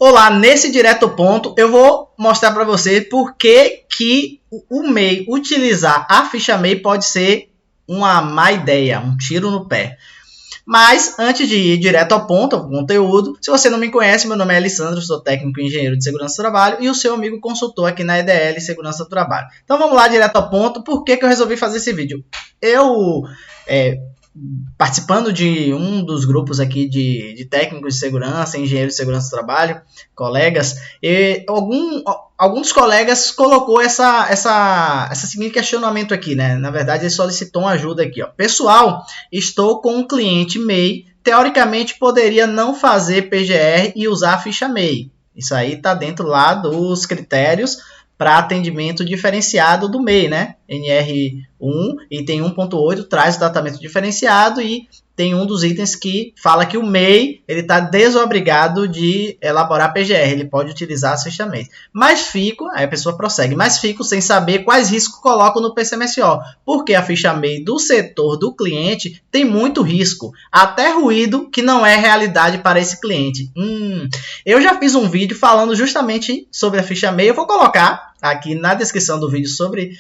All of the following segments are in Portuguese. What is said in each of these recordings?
Olá, nesse direto ao ponto eu vou mostrar para você por que o MEI utilizar a ficha MEI pode ser uma má ideia, um tiro no pé. Mas antes de ir direto ao ponto, ao conteúdo, se você não me conhece, meu nome é Alessandro, sou técnico e engenheiro de segurança do trabalho e o seu amigo consultor aqui na EDL Segurança do Trabalho. Então vamos lá direto ao ponto, por que eu resolvi fazer esse vídeo? Participando de um dos grupos aqui de técnicos de segurança, engenheiros de segurança do trabalho, colegas, e algum dos colegas colocou esse seguinte questionamento aqui, né? Na verdade, ele solicitou uma ajuda aqui, ó. Pessoal, estou com um cliente MEI, teoricamente poderia não fazer PGR e usar a ficha MEI. Isso aí está dentro lá dos critérios para atendimento diferenciado do MEI, né? NR1, item 1.8, traz o tratamento diferenciado e tem um dos itens que fala que o MEI está desobrigado de elaborar PGR, ele pode utilizar a ficha MEI. Mas fico, aí a pessoa prossegue, mas fico sem saber quais riscos coloco no PCMSO, porque a ficha MEI do setor do cliente tem muito risco, até ruído que não é realidade para esse cliente. Eu já fiz um vídeo falando justamente sobre a ficha MEI, eu vou colocar aqui na descrição do vídeo sobre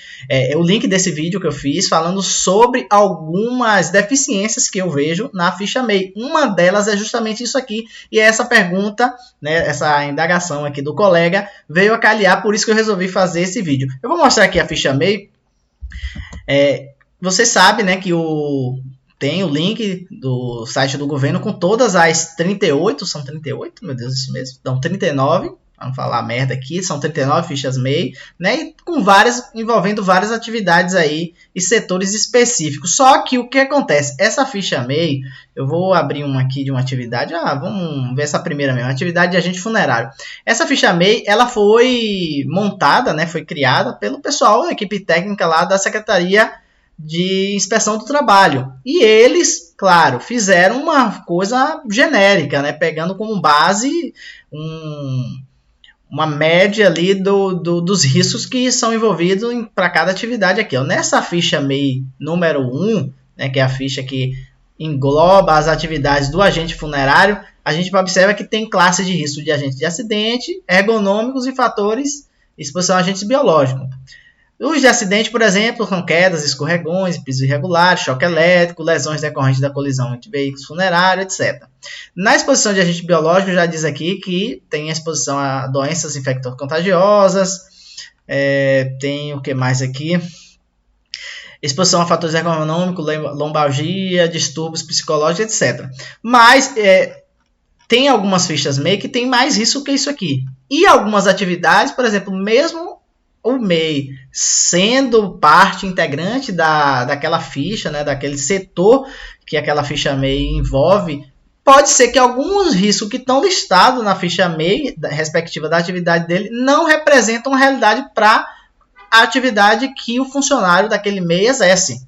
o link desse vídeo que eu fiz, falando sobre algumas deficiências que eu vejo na ficha MEI. Uma delas é justamente isso aqui, e essa pergunta, né, essa indagação aqui do colega, veio a calhar, por isso que eu resolvi fazer esse vídeo. Eu vou mostrar aqui a ficha MEI. Você sabe, né, que tem o link do site do governo com todas as 38, são 38? Meu Deus, isso mesmo? Não, 39. Vamos falar merda aqui, são 39 fichas MEI, né, e envolvendo várias atividades aí e setores específicos. Só que o que acontece? Essa ficha MEI, eu vou abrir uma aqui de uma atividade, vamos ver essa primeira mesmo, atividade de agente funerário. Essa ficha MEI, ela foi montada, né, foi criada pelo pessoal, a equipe técnica lá da Secretaria de Inspeção do Trabalho. E eles, claro, fizeram uma coisa genérica, né, pegando como base uma média ali dos riscos que são envolvidos para cada atividade aqui. Ó. Nessa ficha MEI número 1, né, que é a ficha que engloba as atividades do agente funerário, a gente observa que tem classe de risco de agente de acidente, ergonômicos e fatores exposição a agentes biológicos. Os de acidente, por exemplo, são quedas, escorregões, pisos irregulares, choque elétrico, lesões decorrentes da colisão entre veículos funerários, etc. Na exposição de agente biológico, já diz aqui que tem exposição a doenças infecto-contagiosas, tem o que mais aqui? Exposição a fatores ergonômicos, lombalgia, distúrbios psicológicos, etc. Mas tem algumas fichas MEI que tem mais risco que isso aqui. E algumas atividades, por exemplo, mesmo o MEI sendo parte integrante daquela ficha, né, daquele setor que aquela ficha MEI envolve, pode ser que alguns riscos que estão listados na ficha MEI, respectiva da atividade dele, não representam uma realidade para a atividade que o funcionário daquele MEI exerce.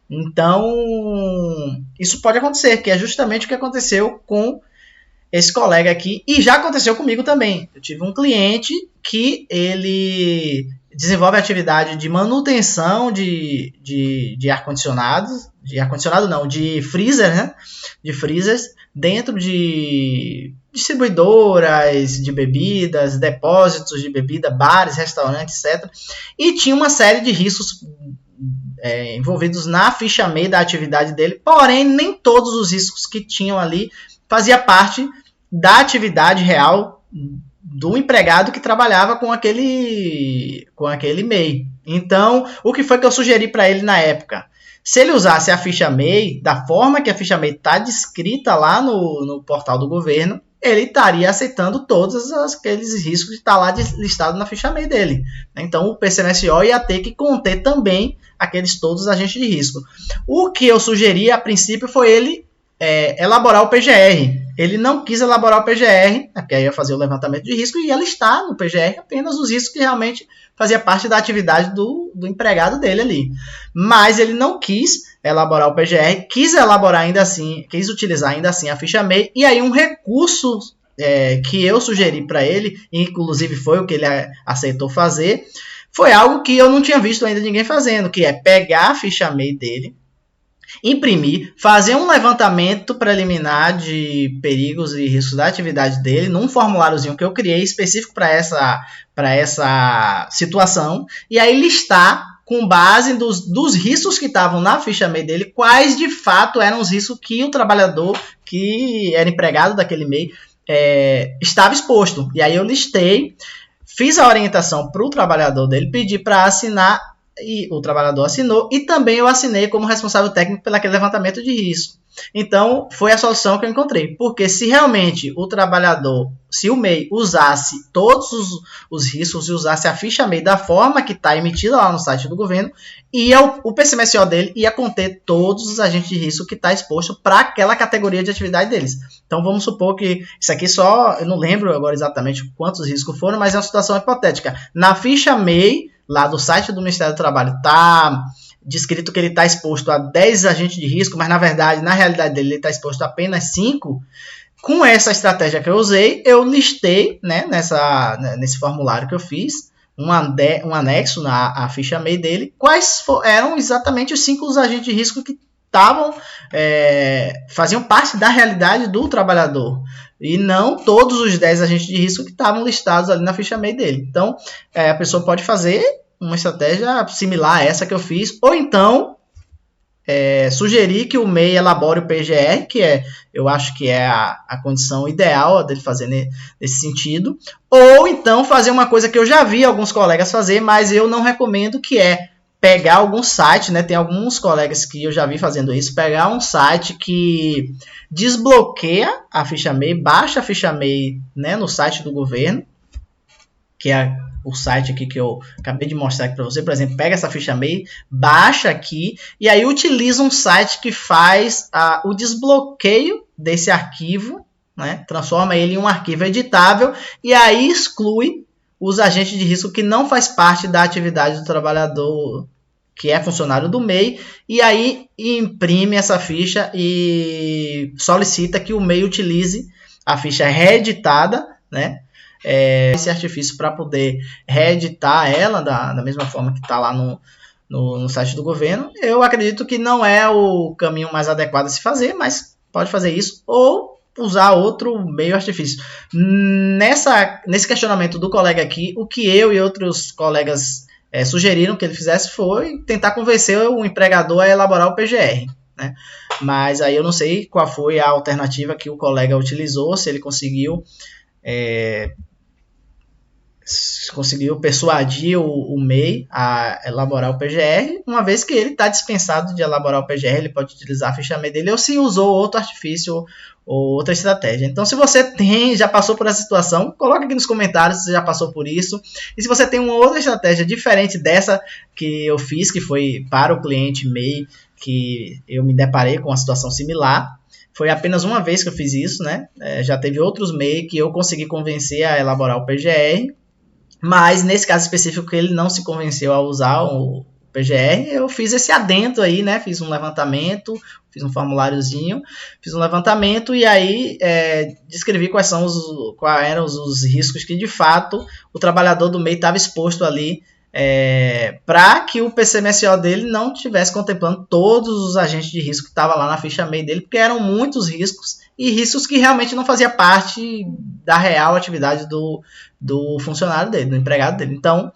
Então, isso pode acontecer, que é justamente o que aconteceu com esse colega aqui, e já aconteceu comigo também. Eu tive um cliente que ele desenvolve atividade de manutenção de ar-condicionados, de freezer, né? De freezers, dentro de distribuidoras de bebidas, depósitos de bebida, bares, restaurantes, etc. E tinha uma série de riscos envolvidos na ficha MEI da atividade dele, porém nem todos os riscos que tinham ali fazia parte da atividade real do empregado que trabalhava com aquele MEI. Então, o que foi que eu sugeri para ele na época? Se ele usasse a ficha MEI da forma que a ficha MEI está descrita lá no portal do governo, ele estaria aceitando todos aqueles riscos que estão lá listados na ficha MEI dele. Então, o PCMSO ia ter que conter também todos os agentes de risco. O que eu sugeri a princípio foi ele elaborar o PGR. Ele não quis elaborar o PGR, porque aí ia fazer o levantamento de risco e ia listar no PGR apenas os riscos que realmente fazia parte da atividade do empregado dele ali. Mas ele não quis elaborar o PGR, quis utilizar ainda assim a ficha MEI, e aí um recurso que eu sugeri para ele, inclusive foi o que ele aceitou fazer, foi algo que eu não tinha visto ainda ninguém fazendo, que é pegar a ficha MEI dele imprimir, fazer um levantamento preliminar de perigos e riscos da atividade dele num formuláriozinho que eu criei específico para essa situação, e aí listar com base dos riscos que estavam na ficha MEI dele, quais de fato eram os riscos que o trabalhador que era empregado daquele MEI estava exposto. E aí eu listei, fiz a orientação para o trabalhador dele, pedi para assinar, e o trabalhador assinou, e também eu assinei como responsável técnico pelo aquele levantamento de risco. Então, foi a solução que eu encontrei. Porque se realmente o trabalhador, se o MEI usasse todos os riscos e usasse a ficha MEI da forma que está emitida lá no site do governo, o PCMSO dele ia conter todos os agentes de risco que está exposto para aquela categoria de atividade deles. Então, vamos supor que isso aqui eu não lembro agora exatamente quantos riscos foram, mas é uma situação hipotética. Na ficha MEI, lá do site do Ministério do Trabalho, está descrito que ele está exposto a 10 agentes de risco, mas na verdade, na realidade dele, ele está exposto a apenas 5. Com essa estratégia que eu usei, eu listei, né, nesse formulário que eu fiz, um anexo à ficha MEI dele, quais eram exatamente os 5 agentes de risco que faziam parte da realidade do trabalhador, e não todos os 10 agentes de risco que estavam listados ali na ficha MEI dele. Então, a pessoa pode fazer uma estratégia similar a essa que eu fiz, ou então sugerir que o MEI elabore o PGR, que eu acho que é a condição ideal dele fazer nesse sentido, ou então fazer uma coisa que eu já vi alguns colegas fazer, mas eu não recomendo, que é pegar algum site, né? Tem alguns colegas que eu já vi fazendo isso, pegar um site que desbloqueia a ficha MEI, baixa a ficha MEI, né, no site do governo, que é o site aqui que eu acabei de mostrar aqui para você. Por exemplo, pega essa ficha MEI, baixa aqui, e aí utiliza um site que faz o desbloqueio desse arquivo, né, transforma ele em um arquivo editável, e aí exclui os agentes de risco que não faz parte da atividade do trabalhador que é funcionário do MEI, e aí imprime essa ficha e solicita que o MEI utilize a ficha reeditada, né, esse artifício para poder reeditar ela da mesma forma que está lá no site do governo. Eu acredito que não é o caminho mais adequado a se fazer, mas pode fazer isso, ou usar outro meio artifício. Nesse questionamento do colega aqui, o que eu e outros colegas sugeriram que ele fizesse foi tentar convencer o empregador a elaborar o PGR, né? Mas aí eu não sei qual foi a alternativa que o colega utilizou, se ele conseguiu persuadir o MEI a elaborar o PGR, uma vez que ele está dispensado de elaborar o PGR, ele pode utilizar a ficha MEI dele, ou se usou outro artifício ou outra estratégia. Então, se você já passou por essa situação, coloca aqui nos comentários se você já passou por isso, e se você tem uma outra estratégia diferente dessa que eu fiz, que foi para o cliente MEI, que eu me deparei com uma situação similar. Foi apenas uma vez que eu fiz isso, né? Já teve outros MEI que eu consegui convencer a elaborar o PGR, mas nesse caso específico ele não se convenceu a usar o PGR, eu fiz esse adendo aí, né? Fiz um levantamento, fiz um formuláriozinho, fiz um levantamento e aí descrevi quais eram os riscos que de fato o trabalhador do MEI estava exposto ali, para que o PCMSO dele não estivesse contemplando todos os agentes de risco que estavam lá na ficha MEI dele, porque eram muitos riscos, e riscos que realmente não fazia parte da real atividade do funcionário dele, do empregado dele. Então,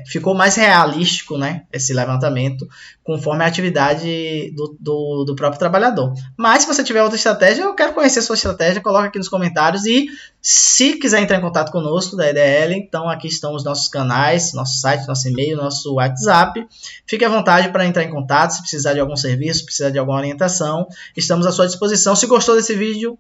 ficou mais realístico, né, esse levantamento, conforme a atividade do próprio trabalhador. Mas, se você tiver outra estratégia, eu quero conhecer a sua estratégia, coloca aqui nos comentários, e se quiser entrar em contato conosco, da EDL, então aqui estão os nossos canais, nosso site, nosso e-mail, nosso WhatsApp. Fique à vontade para entrar em contato, se precisar de algum serviço, precisar de alguma orientação, estamos à sua disposição. Se gostou desse vídeo,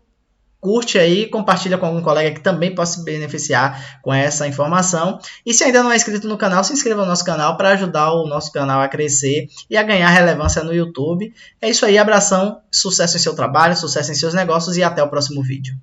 curte aí, compartilha com algum colega que também possa se beneficiar com essa informação. E se ainda não é inscrito no canal, se inscreva no nosso canal para ajudar o nosso canal a crescer e a ganhar relevância no YouTube. É isso aí, abração, sucesso em seu trabalho, sucesso em seus negócios e até o próximo vídeo.